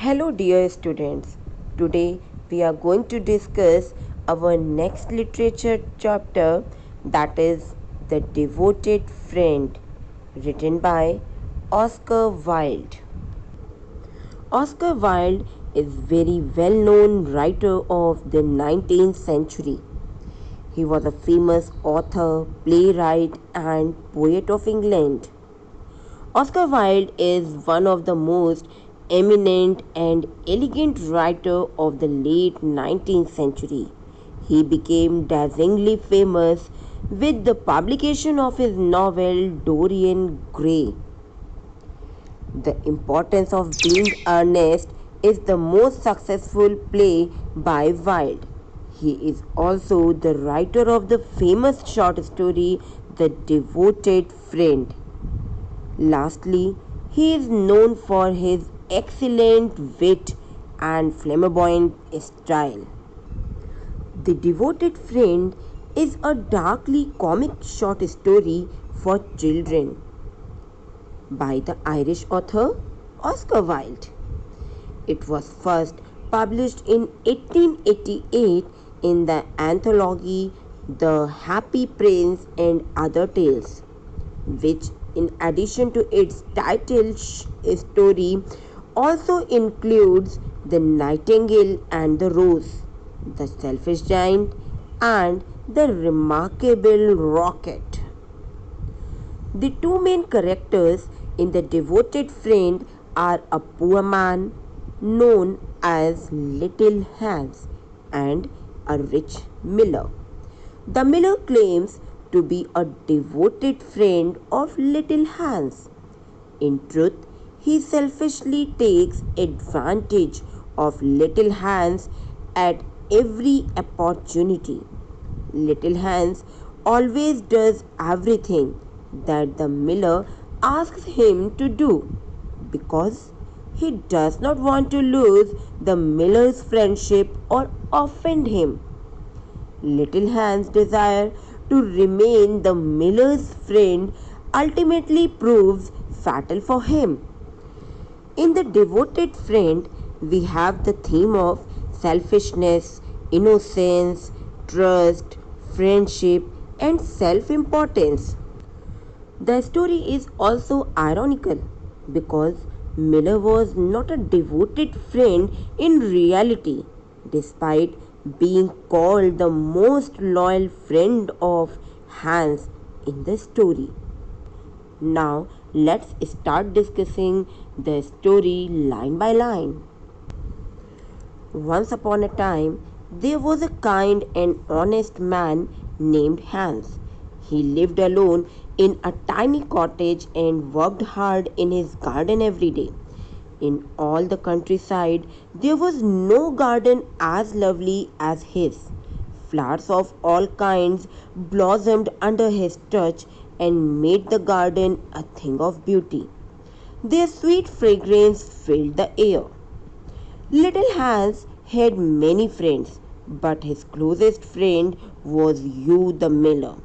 Hello, dear students. Today we are going to discuss our next literature chapter, that is The Devoted Friend, written by Oscar Wilde. Oscar Wilde is very well known writer of the 19th century. He was a famous author, playwright, and poet of England. Oscar Wilde is one of the most eminent and elegant writers of the late 19th century. He became dazzlingly famous with the publication of his novel Dorian Gray. The Importance of Being Earnest is the most successful play by Wilde. He is also the writer of the famous short story The Devoted Friend. Lastly, he is known for his excellent wit and flamboyant style. The Devoted Friend is a darkly comic short story for children by the Irish author Oscar Wilde. It was first published in 1888 in the anthology The Happy Prince and Other Tales, which, in addition to its title story, also includes The Nightingale and the Rose, The Selfish Giant, and The Remarkable Rocket. The two main characters in The Devoted Friend are a poor man known as Little Hans and a rich miller. The miller claims to be a devoted friend of Little Hans. In truth, he selfishly takes advantage of Little Hans at every opportunity. Little Hans always does everything that the miller asks him to do because he does not want to lose the miller's friendship or offend him. Little Hans' desire to remain the miller's friend ultimately proves fatal for him. In The Devoted Friend, we have the theme of selfishness, innocence, trust, friendship, and self importance. The story is also ironical because Miller was not a devoted friend in reality, despite being called the most loyal friend of Hans in the story. Now, let's start discussing the story line by line. Once upon a time, there was a kind and honest man named Hans. He lived alone in a tiny cottage and worked hard in his garden every day. In all the countryside, there was no garden as lovely as his. Flowers of all kinds blossomed under his touch and made the garden a thing of beauty. Their sweet fragrance filled the air. Little Hans had many friends, but his closest friend was Hugh the miller.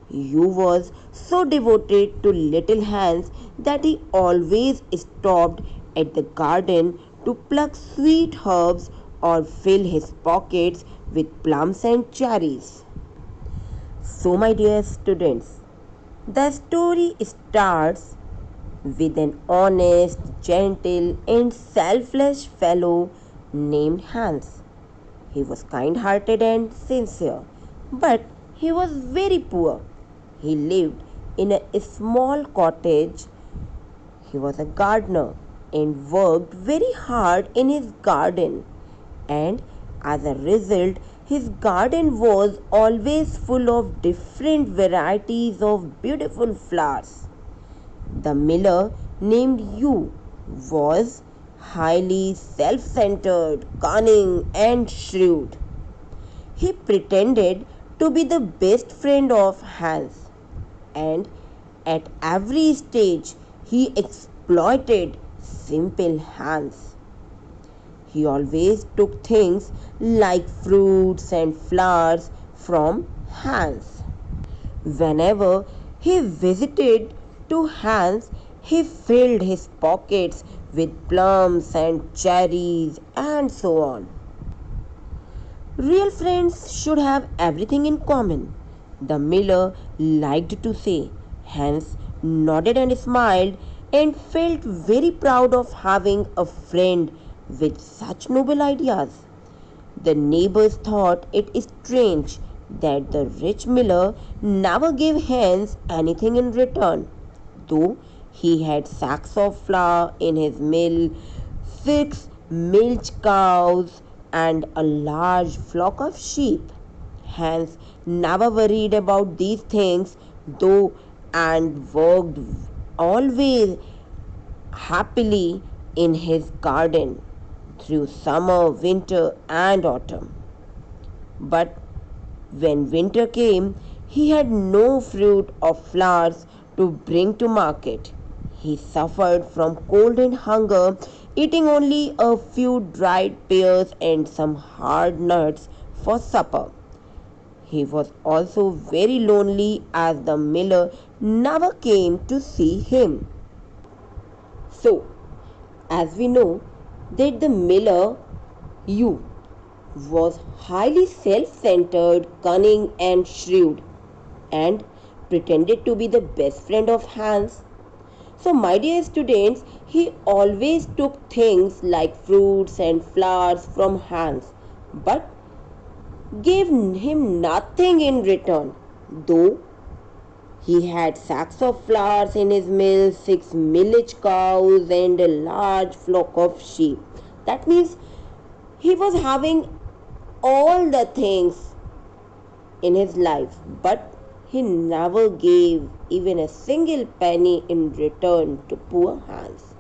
Hugh was so devoted to Little Hans that he always stopped at the garden to pluck sweet herbs or fill his pockets with plums and cherries. So, my dear students, the story starts with an honest, gentle, and selfless fellow named Hans. He was kind hearted and sincere, but he was very poor. He lived in a small cottage. He was a gardener and worked very hard in his garden, and as a result, his garden was always full of different varieties of beautiful flowers. The miller, named Hugh, was highly self centered, cunning, and shrewd. He pretended to be the best friend of Hans, and at every stage he exploited simple Hans. He always took things like fruits and flowers from Hans. Whenever he visited to Hans, he filled his pockets with plums and cherries and so on. Real friends should have everything in common, the miller liked to say. Hans nodded and smiled and felt very proud of having a friend with such noble ideas. The neighbors thought it strange that the rich miller never gave Hans anything in return, though he had sacks of flour in his mill, 6 milch cows, and a large flock of sheep. Hans never worried about these things, though, and worked always happily in his garden through summer, winter, and autumn. But when winter came, he had no fruit or flowers to bring to market. He suffered from cold and hunger, eating only a few dried pears and some hard nuts for supper. He was also very lonely as the miller never came to see him. So, as we know that the miller, you, was highly self-centered, cunning and shrewd, and pretended to be the best friend of Hans. So, my dear students, he always took things like fruits and flowers from Hans, but gave him nothing in return, though he had sacks of flowers in his mill, 6 milch cows, and a large flock of sheep. That means he was having all the things in his life, but he never gave even a single penny in return to poor Hans.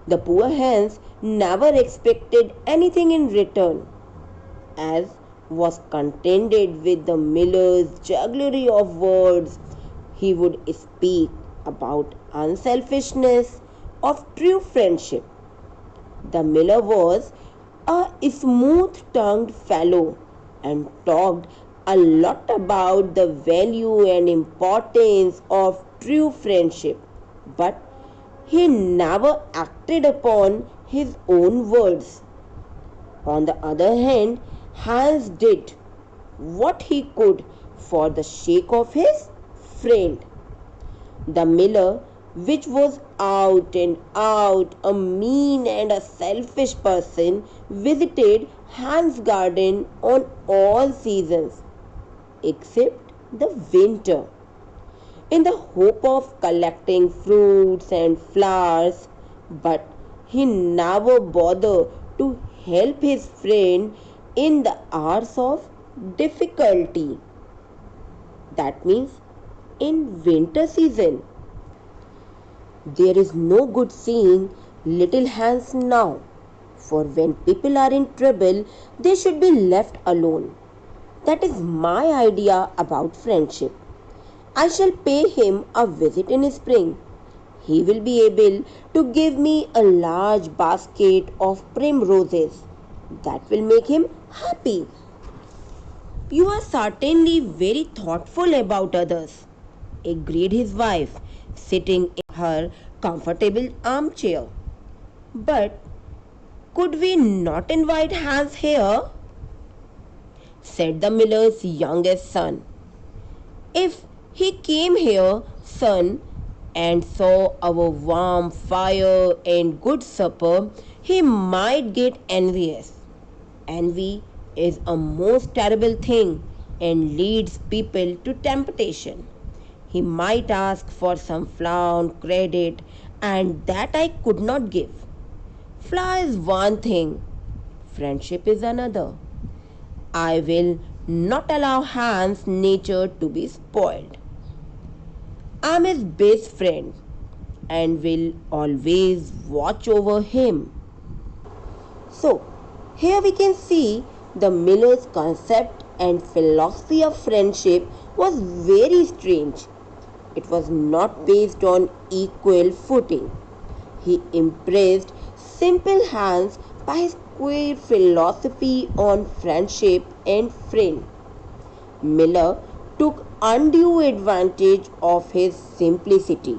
The poor Hans never expected anything in return, as was contended with the miller's jugglery of words. He would speak about unselfishness, of true friendship. The miller was a smooth-tongued fellow and talked a lot about the value and importance of true friendship, but he never acted upon his own words. On the other hand, Hans did what he could for the sake of his friend. The miller, which was out and out a mean and a selfish person, visited Hans' garden on all seasons except the winter, in the hope of collecting fruits and flowers, but he never bothered to help his friend in the hours of difficulty. That means in winter season. There is no good seeing little Hans now, for when people are in trouble, they should be left alone. That is my idea about friendship. I shall pay him a visit in spring. He will be able to give me a large basket of primroses. That will make him happy. You are certainly very thoughtful about others, agreed his wife, sitting in her comfortable armchair. But could we not invite Hans here? Said the miller's youngest son. If he came here, son, and saw our warm fire and good supper, he might get envious. Envy is a most terrible thing and leads people to temptation. He might ask for some flour on credit, and that I could not give. Flour is one thing, friendship is another. I will not allow Hans' nature to be spoiled. I am his best friend and will always watch over him. So, here we can see the miller's concept and philosophy of friendship was very strange. It was not based on equal footing. He impressed simple Hans by his queer philosophy on friendship and friend. Miller took undue advantage of his simplicity.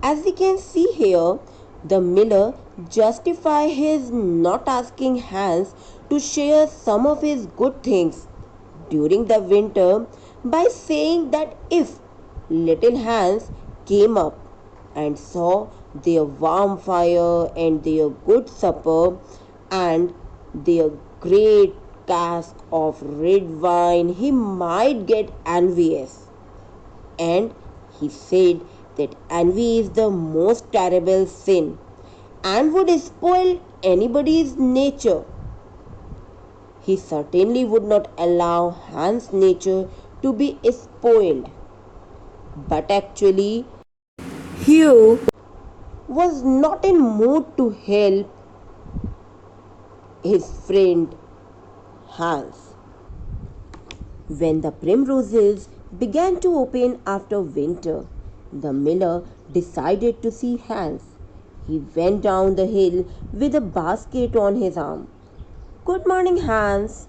As we can see here, The miller justified his not asking Hans to share some of his good things during the winter by saying that if little Hans came up and saw their warm fire and their good supper and their great cask of red wine, he might get envious. And he said that envy is the most terrible sin and would spoil anybody's nature. He certainly would not allow Hans' nature to be spoiled. But actually, Hugh was not in mood to help his friend Hans. When the primroses began to open after winter, the miller decided to see Hans. He went down the hill with a basket on his arm. "Good morning, Hans.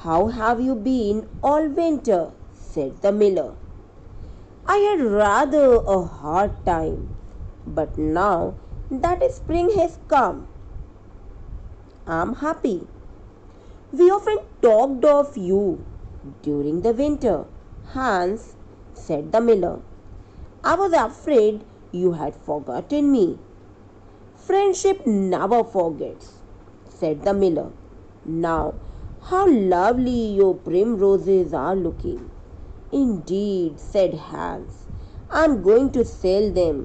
How have you been all winter?" said the miller. "I had rather a hard time, but now that spring has come, I'm happy. We often talked of you during the winter, Hans," said the miller. "I was afraid you had forgotten me." "Friendship never forgets," said the miller. "Now, how lovely your primroses are looking." "Indeed," said Hans. "I'm going to sell them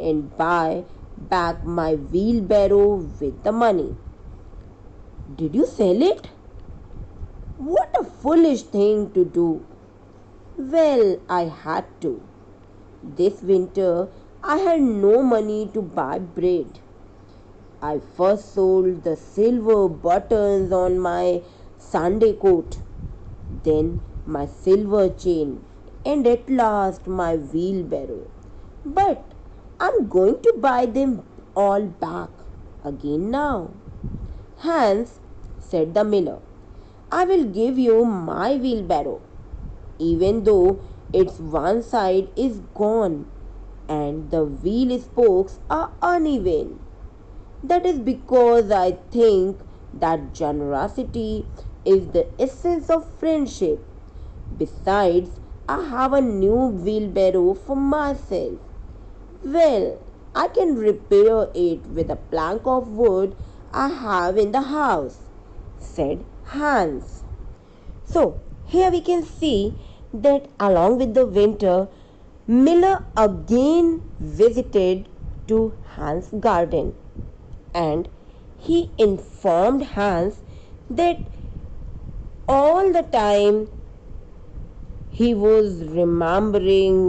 and buy back my wheelbarrow with the money." "Did you sell it?" "What a foolish thing to do." "Well, I had to. This winter I had no money to buy bread. I first sold the silver buttons on my Sunday coat, then my silver chain, and at last my wheelbarrow. But I'm going to buy them all back again now." "Hans," said the miller, "I will give you my wheelbarrow, even though its one side is gone and the wheel spokes are uneven. That is because I think that generosity is the essence of friendship. Besides, I have a new wheelbarrow for myself." "Well, I can repair it with a plank of wood I have in the house," said Hans. So, here we can see that along with the winter, Miller again visited to Hans' garden, and he informed Hans that all the time he was remembering,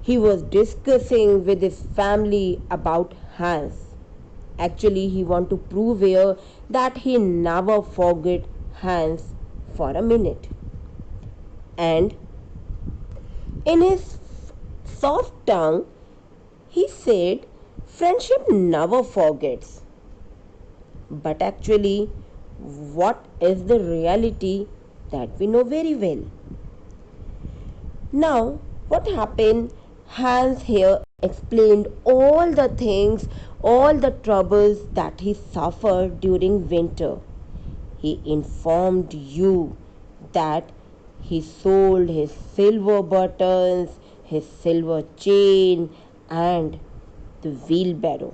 he was discussing with his family about Hans. Actually, he want to prove here that he never forget Hans for a minute. And in his soft tongue, he said, "Friendship never forgets." But actually, what is the reality that we know very well? Now, what happened? Hans here explained all the things, all the troubles that he suffered during winter. He informed you that he sold his silver buttons, his silver chain, and the wheelbarrow.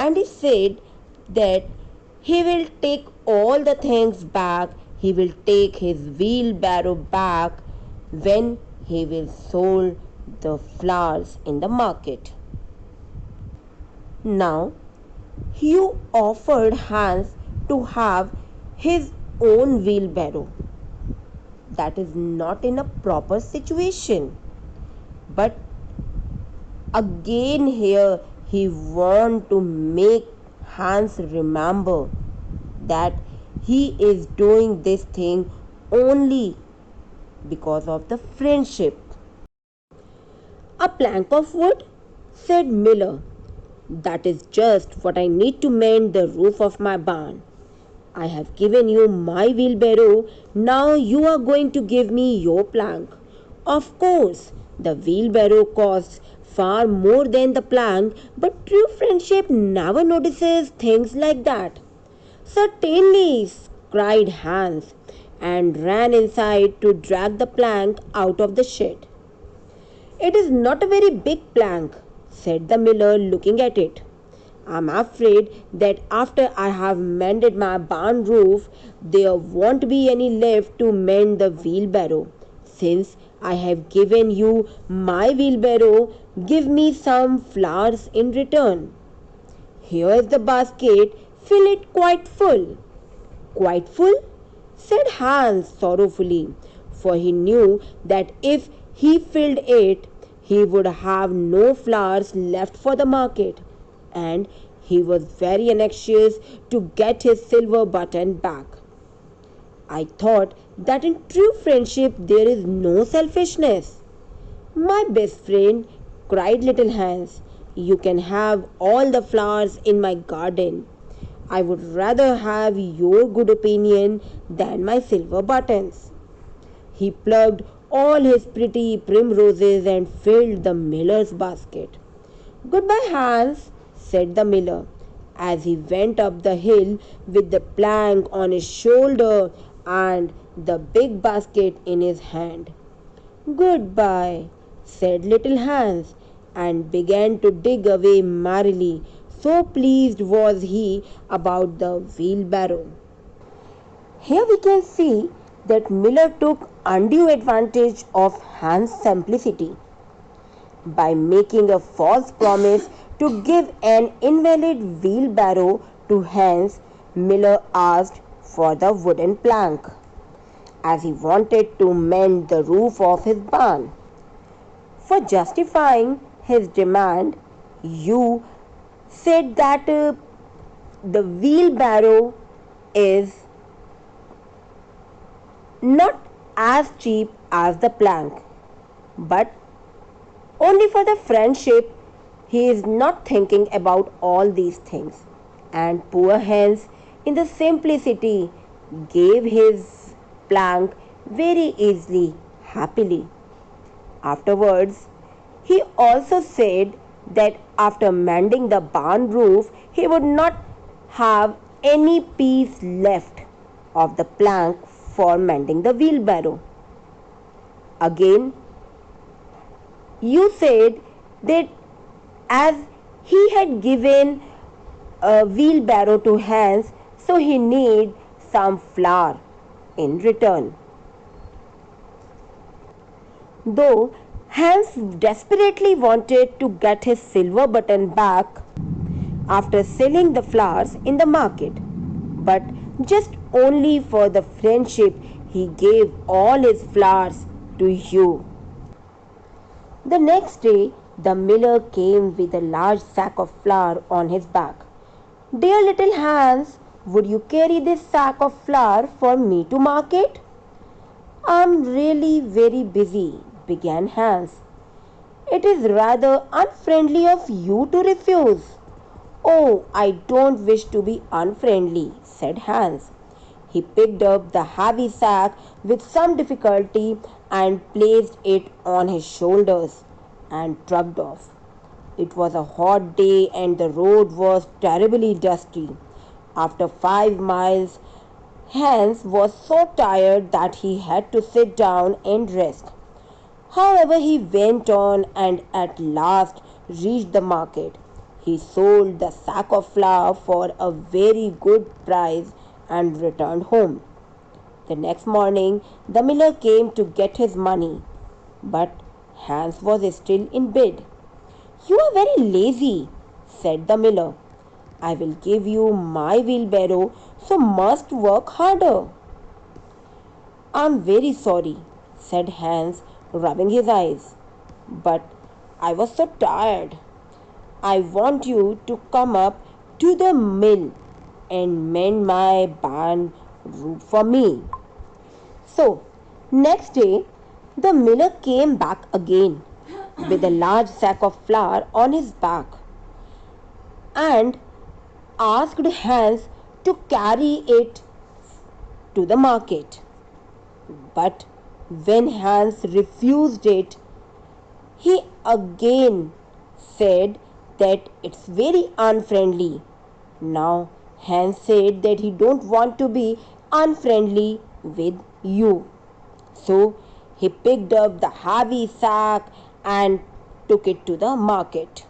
And he said that he will take all the things back, he will take his wheelbarrow back when he will sold the flowers in the market. Now, Hugh offered Hans to have his own wheelbarrow. That is not in a proper situation. But again here he want to make Hans remember that he is doing this thing only because of the friendship. "A plank of wood?" said Miller. "That is just what I need to mend the roof of my barn. I have given you my wheelbarrow, now you are going to give me your plank. Of course, the wheelbarrow costs far more than the plank, but true friendship never notices things like that. Certainly, cried Hans, and ran inside to drag the plank out of the shed. It is not a very big plank, said the miller, looking at it. I'm afraid that after I have mended my barn roof, there won't be any left to mend the wheelbarrow. Since I have given you my wheelbarrow, give me some flowers in return. Here is the basket, fill it quite full. Quite full? Said Hans sorrowfully, for he knew that if he filled it, he would have no flowers left for the market, and he was very anxious to get his silver button back. I thought that in true friendship there is no selfishness. My best friend, cried little Hans, you can have all the flowers in my garden. I would rather have your good opinion than my silver buttons. He plucked all his pretty primroses and filled the miller's basket. Goodbye, Hans, said the miller, as he went up the hill with the plank on his shoulder and the big basket in his hand. Goodbye, said little Hans, and began to dig away merrily. So pleased was he about the wheelbarrow. Here we can see that Miller took undue advantage of Hans' simplicity. By making a false promise to give an invalid wheelbarrow to Hans, Miller asked for the wooden plank, as he wanted to mend the roof of his barn. For justifying his demand, you said that the wheelbarrow is not as cheap as the plank, but only for the friendship he is not thinking about all these things. And poor Hans, in the simplicity, gave his plank very easily, happily. Afterwards, he also said that after mending the barn roof, he would not have any piece left of the plank for mending the wheelbarrow. Again, you said that as he had given a wheelbarrow to Hans, so he need some flour in return. Though Hans desperately wanted to get his silver button back after selling the flowers in the market, but just only for the friendship he gave all his flowers to you. The next day, the miller came with a large sack of flour on his back. Dear little Hans, would you carry this sack of flour for me to market? I'm really very busy, began Hans. It is rather unfriendly of you to refuse. Oh, I don't wish to be unfriendly, said Hans. He picked up the heavy sack with some difficulty and placed it on his shoulders and trudged off. It was a hot day and the road was terribly dusty. After 5 miles, Hans was so tired that he had to sit down and rest. However, he went on and at last reached the market. He sold the sack of flour for a very good price and returned home. The next morning, the miller came to get his money, but Hans was still in bed. You are very lazy, said the miller. I will give you my wheelbarrow, so must work harder. I'm very sorry, said Hans, rubbing his eyes, but I was so tired. I want you to come up to the mill and mend my barn roof for me. So, next day, the miller came back again with a large sack of flour on his back and asked Hans to carry it to the market. But when Hans refused it, he again said that it's very unfriendly. Now Hans said that he don't want to be unfriendly with you. So he picked up the heavy sack and took it to the market.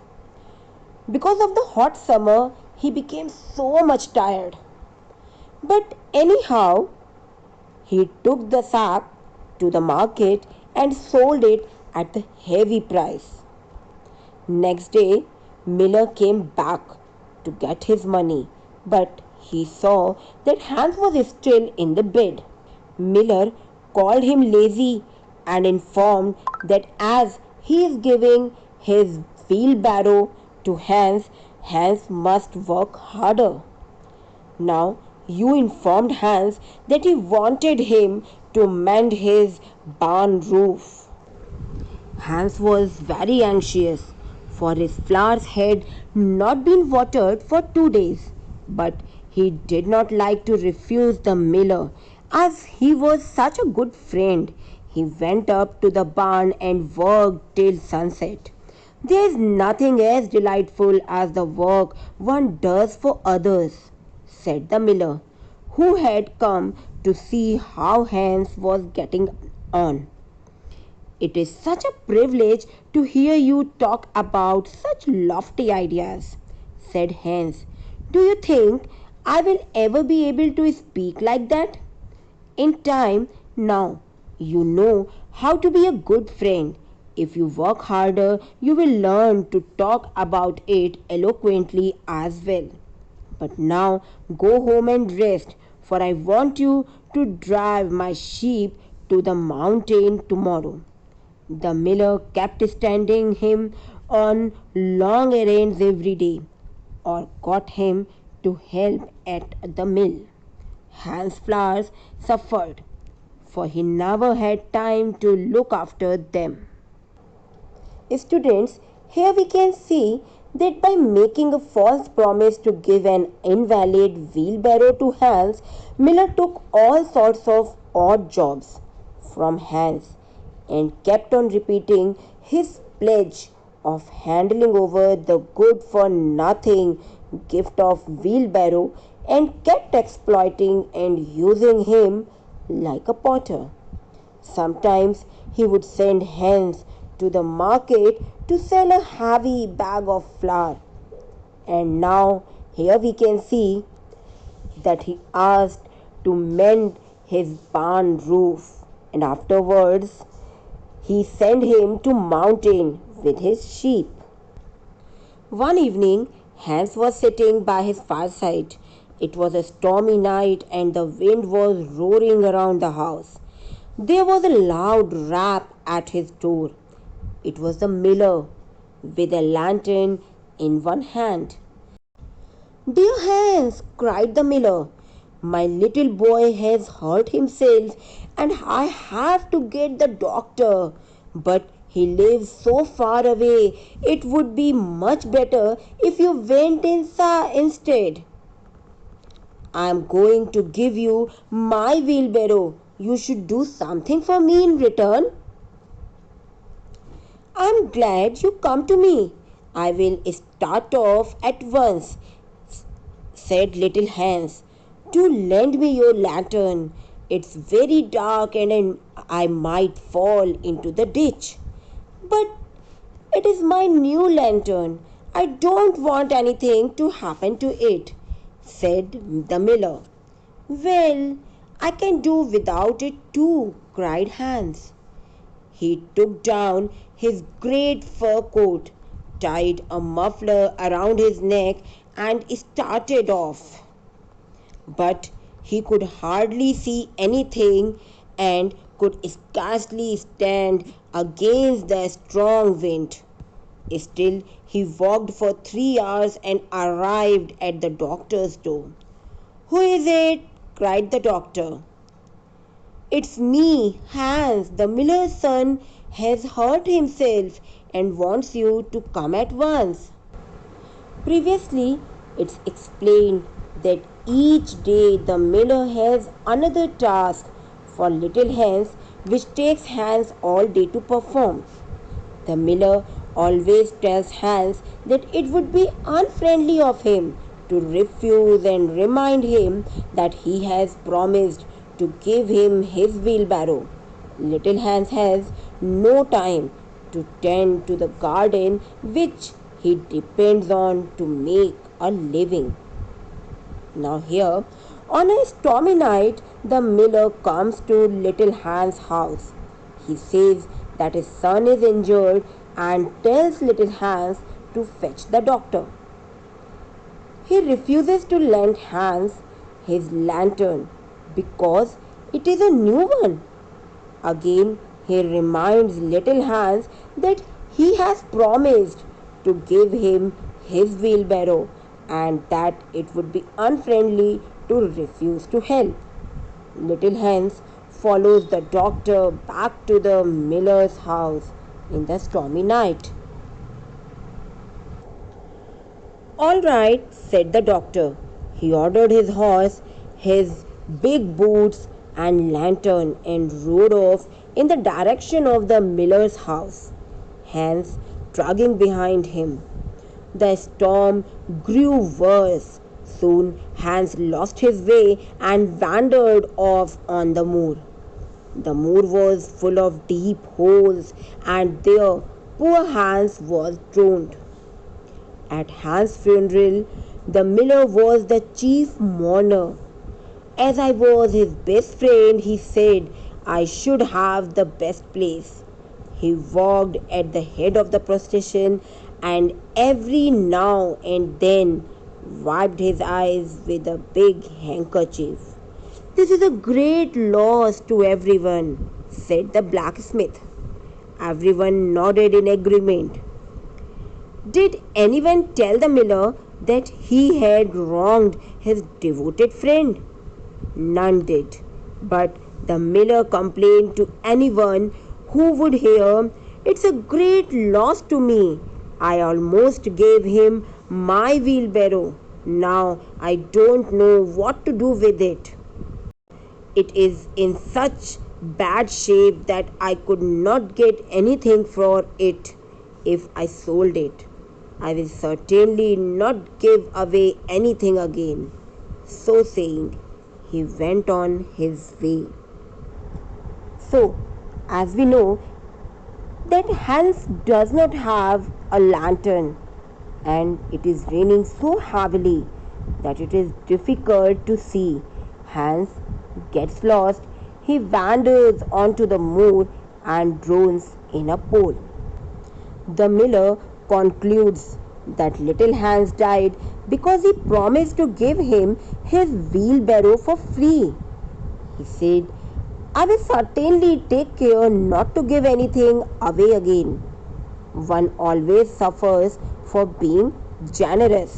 Because of the hot summer, he became so much tired. But anyhow, he took the sack to the market and sold it at the heavy price. Next day, Miller came back to get his money, but he saw that Hans was still in the bed. Miller called him lazy and informed that as he is giving his wheelbarrow to Hans, Hans must work harder. Now you informed Hans that he wanted him to mend his barn roof. Hans was very anxious, for his flowers had not been watered for 2 days. But he did not like to refuse the miller, as he was such a good friend. He went up to the barn and worked till sunset. There is nothing as delightful as the work one does for others, said the miller, who had come to see how Hans was getting on. It is such a privilege to hear you talk about such lofty ideas, said Hans. Do you think I will ever be able to speak like that? In time, now, you know how to be a good friend. If you work harder, you will learn to talk about it eloquently as well. But now go home and rest, for I want you to drive my sheep to the mountain tomorrow. The miller kept sending him on long errands every day, or got him to help at the mill. Hans Flowers suffered, for he never had time to look after them. Students, here we can see that by making a false promise to give an invalid wheelbarrow to Hans, Miller took all sorts of odd jobs from Hans and kept on repeating his pledge of handing over the good for nothing gift of wheelbarrow and kept exploiting and using him like a potter. Sometimes he would send Hans to the market to sell a heavy bag of flour. And now here we can see that he asked to mend his barn roof, and afterwards he sent him to mountain with his sheep. One evening Hans was sitting by his fireside. It was a stormy night and the wind was roaring around the house. There was a loud rap at his door. It was the miller with a lantern in one hand. Dear Hans, cried the miller, my little boy has hurt himself and I have to get the doctor. But he lives so far away, it would be much better if you went instead. I am going to give you my wheelbarrow. You should do something for me in return. I am glad you come to me. I will start off at once, said little Hans. Do lend me your lantern. It's very dark and I might fall into the ditch. But it is my new lantern. I don't want anything to happen to it, said the miller. Well, I can do without it too, cried Hans. He took down his great fur coat, tied a muffler around his neck, and started off. But he could hardly see anything and could scarcely stand against the strong wind. Still, he walked for 3 hours and arrived at the doctor's door. Who is it? Cried the doctor. It's me, Hans. The miller's son has hurt himself and wants you to come at once. Previously, it's explained that each day the miller has another task for little Hans which takes Hans all day to perform. The miller always tells Hans that it would be unfriendly of him to refuse and remind him that he has promised to give him his wheelbarrow. Little Hans has no time to tend to the garden which he depends on to make a living. Now, here, on a stormy night, the miller comes to little Hans' house. He says that his son is injured and tells little Hans to fetch the doctor. He refuses to lend Hans his lantern because it is a new one. Again, he reminds little Hans that he has promised to give him his wheelbarrow and that it would be unfriendly to refuse to help. Little Hans follows the doctor back to the miller's house in the stormy night. "All right," said the doctor. He ordered his horse, his big boots, and lantern and rode off in the direction of the miller's house, Hans dragging behind him. The storm grew worse. Soon Hans lost his way and wandered off on the moor. The moor was full of deep holes, and there poor Hans was drowned. At Hans' funeral, the miller was the chief mourner. "As I was his best friend," he said, "I should have the best place." He walked at the head of the procession and every now and then wiped his eyes with a big handkerchief. "This is a great loss to everyone," said the blacksmith. Everyone nodded in agreement. Did anyone tell the miller that he had wronged his devoted friend? None did. But the miller complained to anyone who would hear, "It's a great loss to me. I almost gave him my wheelbarrow. Now I don't know what to do with it. It is in such bad shape that I could not get anything for it if I sold it. I will certainly not give away anything again." So saying, he went on his way. So, as we know, that Hans does not have a lantern and it is raining so heavily that it is difficult to see. Hans gets lost. He wanders onto the moor and drowns in a pool. The miller concludes that little Hans died because he promised to give him his wheelbarrow for free. He said, "I will certainly take care not to give anything away again." One always suffers for being generous.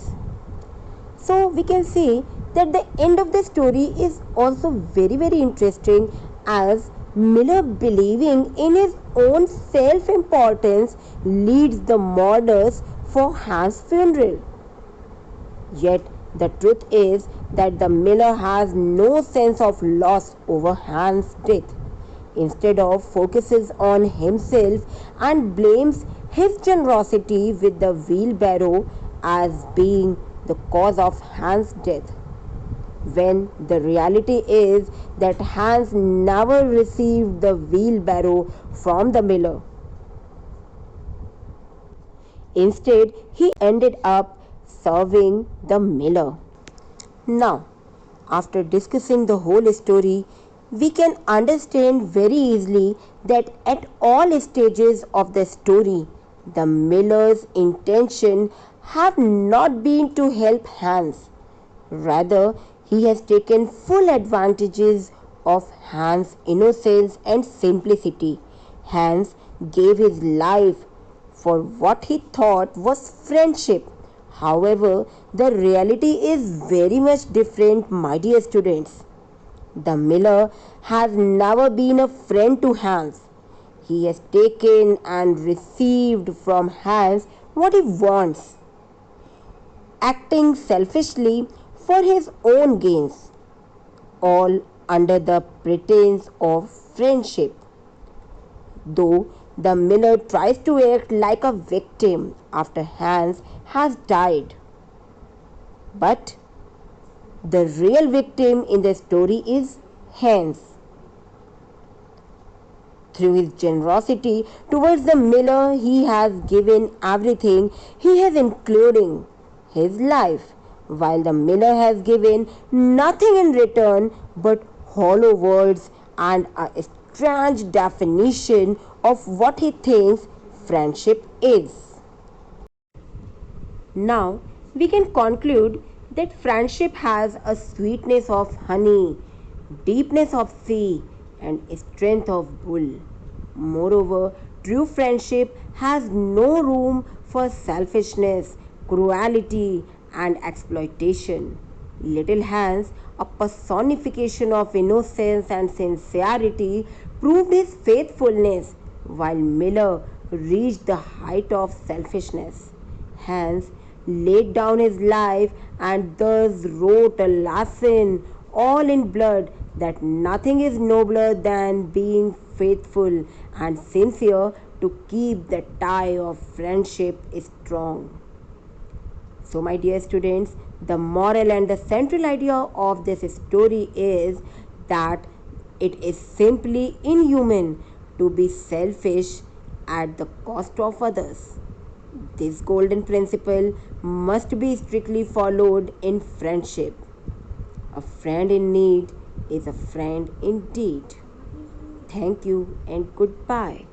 So we can see that the end of the story is also very interesting, as Miller, believing in his own self-importance, leads the mourners for Hans' funeral. Yet the truth is that the miller has no sense of loss over Hans' death. Instead of focuses on himself and blames his generosity with the wheelbarrow as being the cause of Hans' death, when the reality is that Hans never received the wheelbarrow from the miller. Instead, he ended up serving the miller. Now, after discussing the whole story, we can understand very easily that at all stages of the story, the miller's intention have not been to help Hans. Rather, he has taken full advantages of Hans' innocence and simplicity. Hans gave his life for what he thought was friendship. However, the reality is very much different, my dear students. The miller has never been a friend to Hans. He has taken and received from Hans what he wants, acting selfishly for his own gains, all under the pretense of friendship. Though The miller tries to act like a victim after Hans has died. But the real victim in the story is Hans. Through his generosity towards the miller, he has given everything he has, including his life, while the miller has given nothing in return but hollow words and a strange definition of what he thinks friendship is. Now, we can conclude that friendship has a sweetness of honey, deepness of sea, and strength of bull. Moreover, true friendship has no room for selfishness, cruelty, and exploitation. Little Hans, a personification of innocence and sincerity, proved his faithfulness, while Miller reached the height of selfishness. Hans laid down his life and thus wrote a lesson all in blood that nothing is nobler than being faithful and sincere to keep the tie of friendship strong. So, my dear students, the moral and the central idea of this story is that it is simply inhuman to be selfish at the cost of others. This golden principle must be strictly followed in friendship. A friend in need is a friend indeed. Thank you and goodbye.